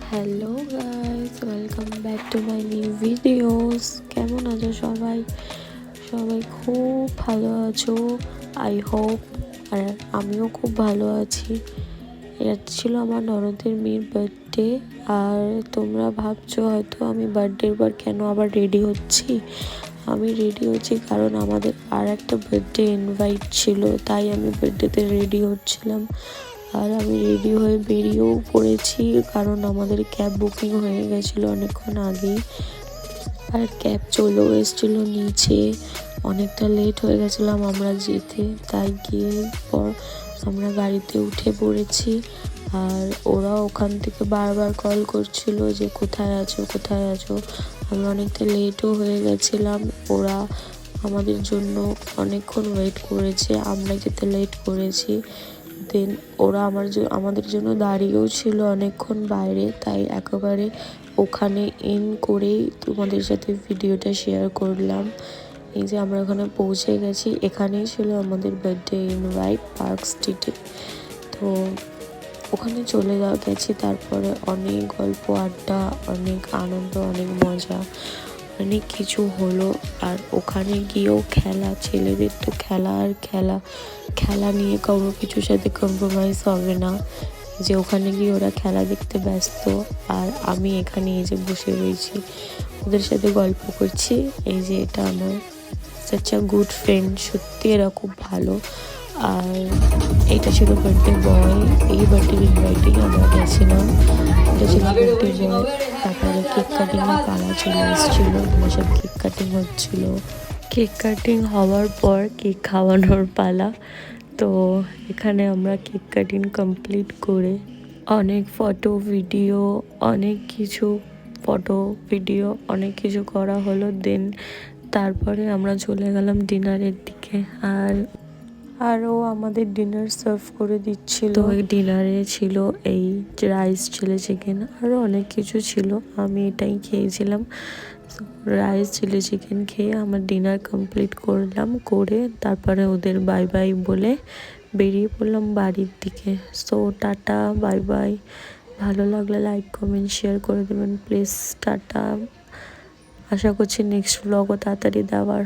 Hello guys, welcome back to my new videos. কেমন আছো সবাই? সবাই খুব ভালো আছো আই হোপ। আর আমিও খুব ভালো আছি। এটা ছিল আমার ননদের মেয়ের বার্থডে। আর তোমরা ভাবছো হয়তো আমি বার্থডের পর কেন আবার রেডি হচ্ছি। আমি রেডি হচ্ছি কারণ আমাদের আর একটা বার্থডে ইনভাইট ছিল, তাই আমি বার্থডেতে রেডি হচ্ছিলাম। আর আমি রেডি হয়ে বেরিয়েও পড়েছি, কারণ আমাদের ক্যাব বুকিং হয়ে গেছিলো অনেকক্ষণ আগেই। আর ক্যাব চলেও এসেছিলো নিচে। অনেকটা লেট হয়ে গেছিলাম আমরা যেতে, তাই গিয়ে পর আমরা গাড়িতে উঠে পড়েছি। আর ওরা ওখান থেকে বারবার কল করছিল যে কোথায় আছো কোথায় আছো। আমরা অনেকটা লেটও হয়ে গেছিলাম। ওরা আমাদের জন্য অনেকক্ষণ ওয়েট করেছে, আমরা যেতে লেট করেছি। দেন ওরা আমাদের জন্য দাঁড়িয়েও ছিল অনেকক্ষণ বাইরে, তাই একেবারে ওখানে এন্ড করেই তোমাদের সাথে ভিডিওটা শেয়ার করলাম। এই যে আমরা ওখানে পৌঁছে গেছি, এখানেই ছিল আমাদের বার্থডে ইনভাইট পার্ক স্ট্রিটে। তো ওখানে চলে গেছি, তারপরে অনেক গল্প আড্ডা, অনেক আনন্দ, অনেক মজা, অনেক কিছু হলো। আর ওখানে গিয়েও খেলা, ছেলেদের তো খেলা আর খেলা, খেলা নিয়ে কারো কিছুর সাথে কম্প্রোমাইজ হবে না। যে ওখানে গিয়ে ওরা খেলা দেখতে ব্যস্ত, আর আমি এখানে এই যে বসে রয়েছি ওদের সাথে গল্প করছি। এই যে এটা আমার সাচ আ গুড ফ্রেন্ড, সত্যি এরা খুব ভালো। আর এটা ছিল বার্থডে বয়, এই বার্থডে ইনভাইটেই আমরা গেছিলাম। এটা ছিল বার্থডে বয়। তারপরে কেক কাটিংয়ের পালা চলে এসেছিলো, আমার সব কেক কাটিং হচ্ছিলো। কেক কাটিং হওয়ার পর কেক খাওয়ানোর পালা। তো এখানে আমরা কেক কাটিং কমপ্লিট করে অনেক ফটো ভিডিও অনেক কিছু করা হলো। দেন তারপরে আমরা চলে গেলাম ডিনারের দিকে। আরও আমাদের ডিনার সার্ভ করে দিচ্ছিল। তো এই ডিনারে ছিল এই রাইস, চিলি চিকেন, আরও অনেক কিছু ছিল। আমি এটাই খেয়েছিলাম। রাইস চিলি চিকেন খেয়ে আমার ডিনার কমপ্লিট করলাম, করে তারপরে ওদের বাই বাই বলে বেরিয়ে পড়লাম বাড়ির দিকে। So tata, bye bye. ভালো লাগলে লাইক কমেন্ট শেয়ার করে দেবেন প্লিজ। টাটা। আশা করছি নেক্সট ব্লগও তাড়াতাড়ি দেওয়ার।